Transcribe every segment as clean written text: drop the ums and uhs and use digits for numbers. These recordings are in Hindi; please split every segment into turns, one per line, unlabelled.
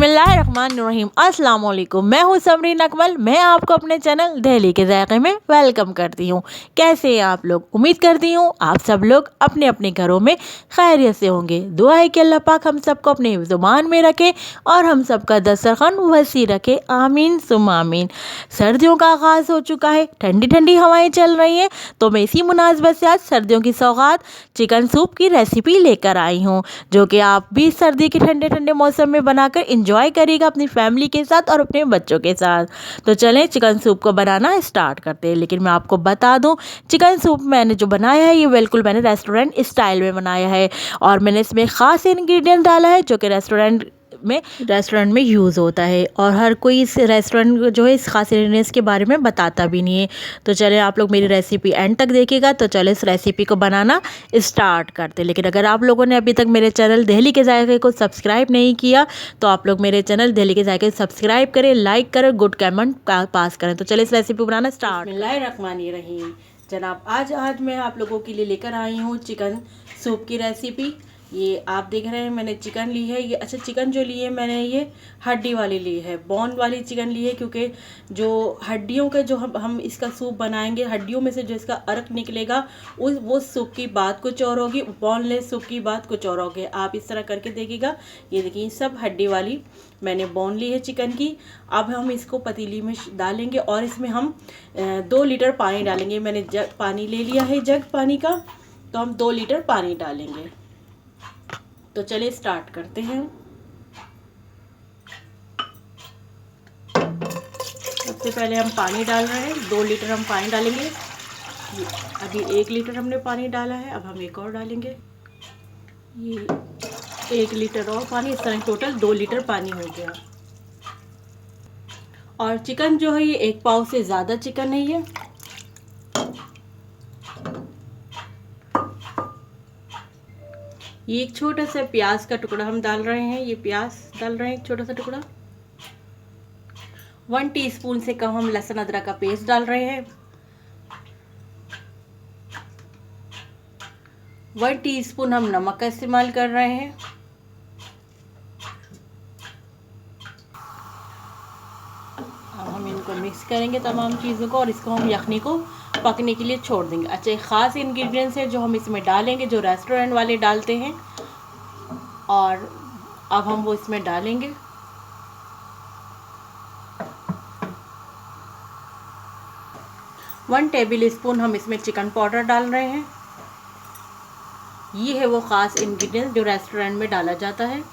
बिस्मिल्लाहिर्रहमानिर्रहीम। अस्सलाम वालेकुम। मैं हूँ समरीन अकमल। मैं आपको अपने चैनल दिल्ली के जायके में वेलकम करती हूँ। कैसे हैं आप लोग? उम्मीद करती हूँ आप सब लोग अपने अपने घरों में खैरियत से होंगे। दुआ है कि अल्लाह पाक हम सबको अपने ज़ुबान में रखे और हम सबका दस्तरखान वसी रखे। आमीन सुम आमीन। सर्दियों का आगाज़ हो चुका है, ठंडी ठंडी हवाएं चल रही हैं, तो मैं इसी मुनासबत से आज सर्दियों की सौगात चिकन सूप की रेसिपी लेकर आई हूँ, जो कि आप भी सर्दी के ठंडे ठंडे मौसम में बनाकर इंजॉय करिएगा अपनी फैमिली के साथ और अपने बच्चों के साथ। तो चलें चिकन सूप को बनाना स्टार्ट करते हैं। लेकिन मैं आपको बता दूं, चिकन सूप मैंने जो बनाया है ये बिल्कुल मैंने रेस्टोरेंट स्टाइल में बनाया है और मैंने इसमें ख़ास इंग्रेडिएंट डाला है जो कि रेस्टोरेंट में यूज़ होता है, और हर कोई इस रेस्टोरेंट जो है इस खास इंग्रेडिएंट्स के बारे में बताता भी नहीं है। तो चले आप लोग मेरी रेसिपी एंड तक देखिएगा। तो चले इस रेसिपी को बनाना स्टार्ट करते। लेकिन अगर आप लोगों ने अभी तक मेरे चैनल दिल्ली के जायके को सब्सक्राइब नहीं किया तो आप लोग मेरे चैनल दिल्ली के जायके सब्सक्राइब करें, लाइक करें, गुड कमेंट पास करें। तो चले इस रेसिपी बनाना स्टार्ट। बिस्मिल्लाहिर्रहमानिर्रहीम। जनाब आज मैं आप लोगों के लिए लेकर आई हूँ चिकन सूप की रेसिपी। ये आप देख रहे हैं मैंने चिकन ली है। ये अच्छा चिकन जो ली है मैंने ये हड्डी वाली ली है, बोन वाली चिकन ली है, क्योंकि जो हड्डियों का जो हम इसका सूप बनाएंगे, हड्डियों में से जो इसका अर्क निकलेगा वो सूप की बात कुछ और होगी, बोनलेस सूप की बात कुछ और होगी। आप इस तरह करके देखिएगा। ये देखिए सब हड्डी वाली मैंने बोन ली है चिकन की। अब हम इसको पतीली में डालेंगे और इसमें हम 2 लीटर पानी डालेंगे। मैंने जग पानी ले लिया है, जग पानी का, तो हम 2 लीटर पानी डालेंगे। तो चलिए स्टार्ट करते हैं। सबसे पहले हम पानी डाल रहे हैं, 2 लीटर हम पानी डालेंगे। अभी 1 लीटर हमने पानी डाला है, अब हम एक और डालेंगे। ये 1 लीटर और पानी, इस तरह टोटल 2 लीटर पानी हो गया। और चिकन जो है ये 1 पाव से ज़्यादा चिकन है ये। ये एक छोटा सा प्याज का टुकड़ा हम डाल रहे हैं। ये प्याज डाल रहे हैं एक छोटा सा टुकड़ा। 1 टीस्पून से कम हम लहसुन अदरक का पेस्ट डाल रहे हैं। 1 टीस्पून हम नमक का इस्तेमाल कर रहे हैं। अब हम इनको मिक्स करेंगे तमाम चीज़ों को और इसको हम यखनी को पकने के लिए छोड़ देंगे। अच्छा एक ख़ास इंग्रेडिएंट्स है जो हम इसमें डालेंगे, जो रेस्टोरेंट वाले डालते हैं, और अब हम वो इसमें डालेंगे। वन टेबल स्पून हम इसमें चिकन पाउडर डाल रहे हैं। ये है वो ख़ास इंग्रेडिएंट्स जो रेस्टोरेंट में डाला जाता है।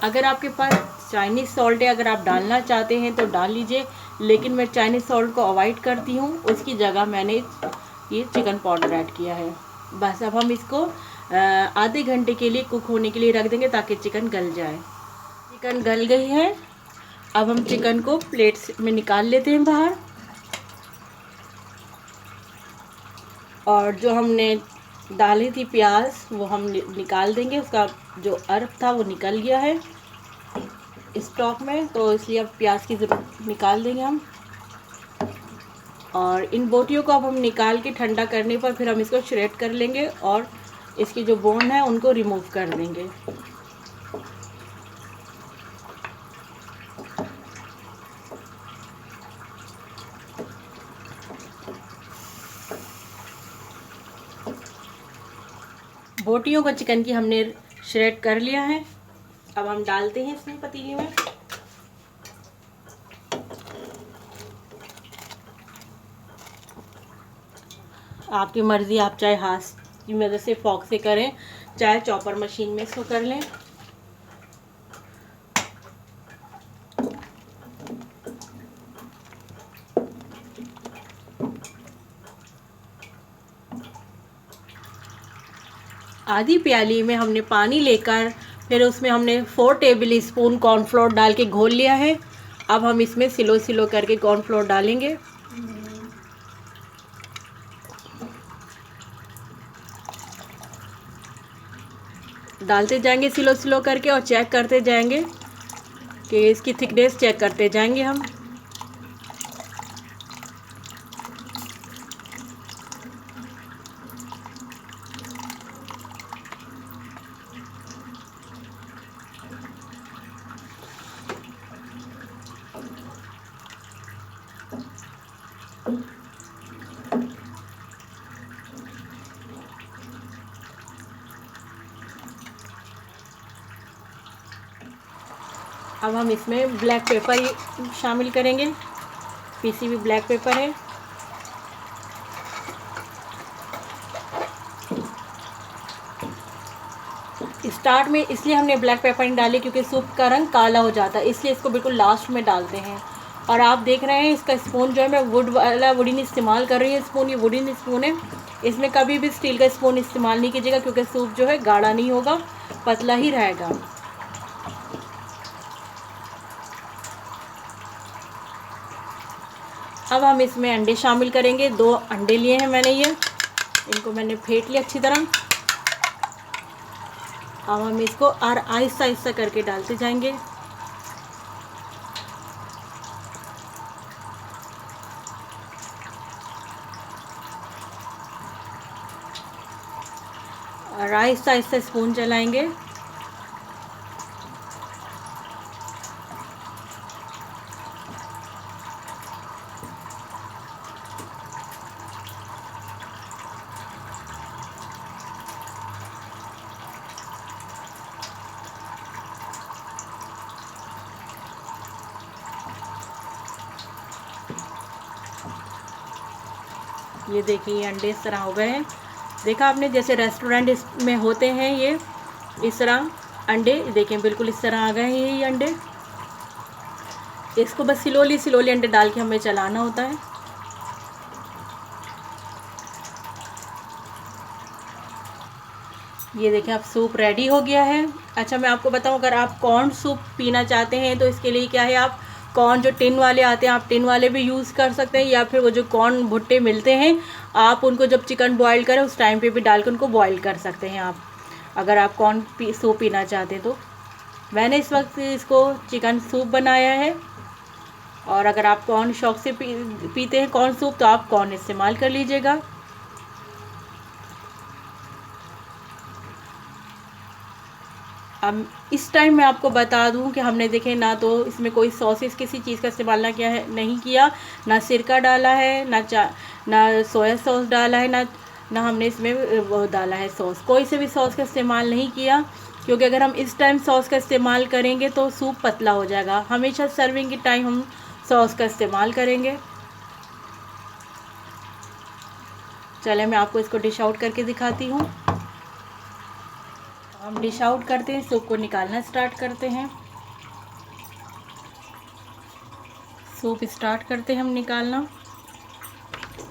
अगर आपके पास चाइनीज़ सॉल्ट है, अगर आप डालना चाहते हैं तो डाल लीजिए, लेकिन मैं चाइनीज़ सॉल्ट को अवॉइड करती हूँ। उसकी जगह मैंने ये चिकन पाउडर ऐड किया है। बस अब हम इसको आधे घंटे के लिए कुक होने के लिए रख देंगे ताकि चिकन गल जाए। चिकन गल गई है। अब हम चिकन को प्लेट में निकाल लेते हैं बाहर, और जो हमने डाली थी प्याज वो हम निकाल देंगे। उसका जो अर्क था वो निकल गया है स्टॉक में, तो इसलिए अब प्याज की ज़रूरत निकाल देंगे हम। और इन बोटियों को अब हम निकाल के ठंडा करने पर फिर हम इसको श्रेड कर लेंगे और इसकी जो बोन है उनको रिमूव कर देंगे। बोटियों को चिकन की हमने श्रेड कर लिया है। अब हम डालते हैं इसमें पतीली में। आपकी मर्ज़ी, आप चाहे हाथ की मदद से फॉक से करें, चाहे चॉपर मशीन में इसको कर लें। आधी प्याली में हमने पानी लेकर फिर उसमें हमने 4 टेबल स्पून कॉर्नफ्लोर डाल के घोल लिया है। अब हम इसमें सिलो सिलो करके कॉर्नफ्लोर डालेंगे। डालते जाएंगे सिलो सिलो करके और चेक करते जाएंगे कि इसकी थिकनेस चेक करते जाएंगे हम। अब हम इसमें ब्लैक पेपर शामिल करेंगे, पीसी हुई ब्लैक पेपर है। स्टार्ट में इसलिए हमने ब्लैक पेपर नहीं डाली क्योंकि सूप का रंग काला हो जाता है, इसलिए इसको बिल्कुल लास्ट में डालते हैं। और आप देख रहे हैं इसका स्पून जो है मैं वुड वाला वुडन इस्तेमाल कर रही हूँ। स्पून ये वुडन स्पून है, इसमें कभी भी स्टील का स्पून इस्तेमाल नहीं कीजिएगा क्योंकि सूप जो है गाढ़ा नहीं होगा, पतला ही रहेगा। अब हम इसमें अंडे शामिल करेंगे। 2 अंडे लिए हैं मैंने, ये इनको मैंने फेंट लिया अच्छी तरह। अब हम इसको और आहिस्ता आहिस्ता करके डालते जाएंगे। और आहिस्ता आहिस्ता स्पून चलाएंगे। ये देखिए अंडे इस तरह हो गए हैं। देखा आपने, जैसे रेस्टोरेंट में होते हैं ये इस तरह अंडे, देखें बिल्कुल इस तरह आ गए हैं ये अंडे। इसको बस स्लोली स्लोली अंडे डाल के हमें चलाना होता है। ये देखें अब सूप रेडी हो गया है। अच्छा मैं आपको बताऊं, अगर आप कॉर्न सूप पीना चाहते हैं तो इसके लिए क्या है, आप कॉर्न जो टिन वाले आते हैं आप टिन वाले भी यूज़ कर सकते हैं, या फिर वो जो कॉर्न भुट्टे मिलते हैं आप उनको जब चिकन बॉईल करें उस टाइम पे भी डाल के उनको बॉईल कर सकते हैं आप, अगर आप कॉर्न सूप पीना चाहते हैं तो। मैंने इस वक्त इसको चिकन सूप बनाया है। और अगर आप कॉर्न शौक से पीते हैं कॉर्न सूप तो आप कॉर्न इस्तेमाल कर लीजिएगा। अब इस टाइम मैं आपको बता दूं कि हमने देखे ना तो इसमें कोई सॉसेस किसी चीज़ का इस्तेमाल ना किया है, नहीं किया, ना सिरका डाला है, ना सोया सॉस डाला है, ना हमने इसमें वो डाला है सॉस, कोई से भी सॉस का इस्तेमाल नहीं किया। क्योंकि अगर हम इस टाइम सॉस का इस्तेमाल करेंगे तो सूप पतला हो जाएगा। हमेशा सर्विंग के टाइम हम सॉस का इस्तेमाल करेंगे। चले मैं आपको इसको डिश आउट करके दिखाती हूँ। हम डिश आउट करते हैं, सूप को निकालना स्टार्ट करते हैं। सूप स्टार्ट करते हैं हम निकालना।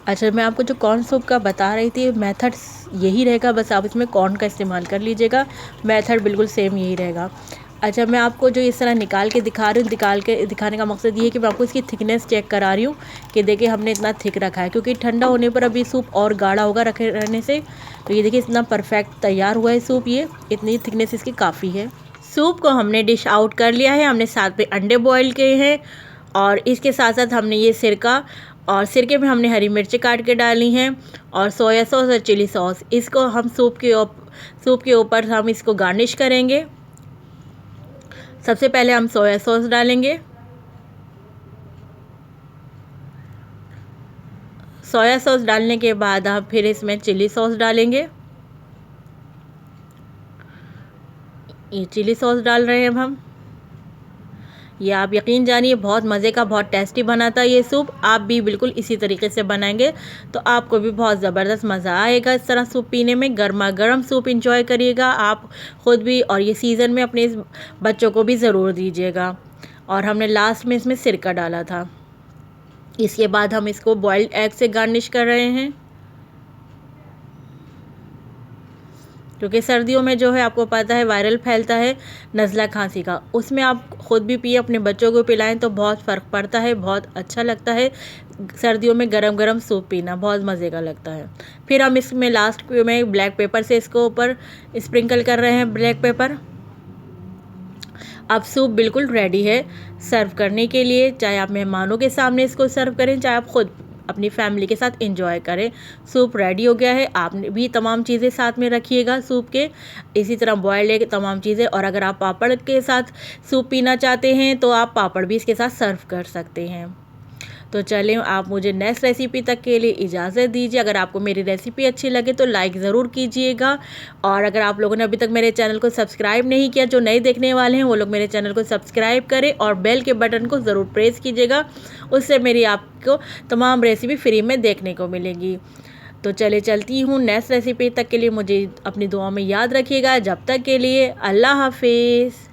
अच्छा मैं आपको जो कॉर्न सूप का बता रही थी मेथड यही रहेगा, बस आप इसमें कॉर्न का इस्तेमाल कर लीजिएगा, मेथड बिल्कुल सेम यही रहेगा। अच्छा मैं आपको जो इस तरह निकाल के दिखा रही हूँ, दिखाने का मकसद ये है कि मैं आपको इसकी थिकनेस चेक करा रही हूँ कि देखिए हमने इतना थिक रखा है, क्योंकि ठंडा होने पर अभी सूप और गाढ़ा होगा रखे रहने से। तो ये देखिए इतना परफेक्ट तैयार हुआ है सूप, ये इतनी थिकनेस इसकी काफ़ी है। सूप को हमने डिश आउट कर लिया है, हमने साथ में अंडे बॉयल किए हैं और इसके साथ साथ हमने ये सिरका और सिरके में हमने हरी मिर्ची काट के डाली हैं और सोया सॉस और चिली सॉस, इसको हम सूप के ऊपर हम इसको गार्निश करेंगे। सबसे पहले हम सोया सॉस डालेंगे। सोया सॉस डालने के बाद हम फिर इसमें चिली सॉस डालेंगे। ये चिली सॉस डाल रहे हैं अब हम। ये आप यकीन जानिए बहुत मज़े का, बहुत टेस्टी बना था ये सूप। आप भी बिल्कुल इसी तरीके से बनाएंगे तो आपको भी बहुत ज़बरदस्त मज़ा आएगा इस तरह सूप पीने में। गर्मा गर्म सूप इंजॉय करिएगा आप ख़ुद भी, और ये सीज़न में अपने बच्चों को भी ज़रूर दीजिएगा। और हमने लास्ट में इसमें सिरका डाला था। इसके बाद हम इसको बॉइल्ड एग से गार्निश कर रहे हैं, क्योंकि सर्दियों में जो है आपको पता है वायरल फैलता है नज़ला खांसी का, उसमें आप ख़ुद भी पिए अपने बच्चों को पिलाएं तो बहुत फ़र्क पड़ता है, बहुत अच्छा लगता है। सर्दियों में गरम गरम सूप पीना बहुत मज़े का लगता है। फिर हम इसमें लास्ट में ब्लैक पेपर से इसको ऊपर स्प्रिंकल कर रहे हैं, ब्लैक पेपर। अब सूप बिल्कुल रेडी है सर्व करने के लिए, चाहे आप मेहमानों के सामने इसको सर्व करें, चाहे आप ख़ुद अपनी फैमिली के साथ एंजॉय करें। सूप रेडी हो गया है। आपने भी तमाम चीज़ें साथ में रखिएगा सूप के, इसी तरह बॉयल्ड एग तमाम चीज़ें। और अगर आप पापड़ के साथ सूप पीना चाहते हैं तो आप पापड़ भी इसके साथ सर्व कर सकते हैं। तो चलें, आप मुझे नेक्स्ट रेसिपी तक के लिए इजाज़त दीजिए। अगर आपको मेरी रेसिपी अच्छी लगे तो लाइक ज़रूर कीजिएगा, और अगर आप लोगों ने अभी तक मेरे चैनल को सब्सक्राइब नहीं किया, जो नए देखने वाले हैं वो लोग मेरे चैनल को सब्सक्राइब करें और बेल के बटन को ज़रूर प्रेस कीजिएगा। उससे मेरी आपको तमाम रेसिपी फ्री में देखने को मिलेगी। तो चले चलती हूँ नेक्स्ट रेसिपी तक के लिए मुझे अपनी दुआ में याद रखिएगा। जब तक के लिए अल्लाह हाफिज़।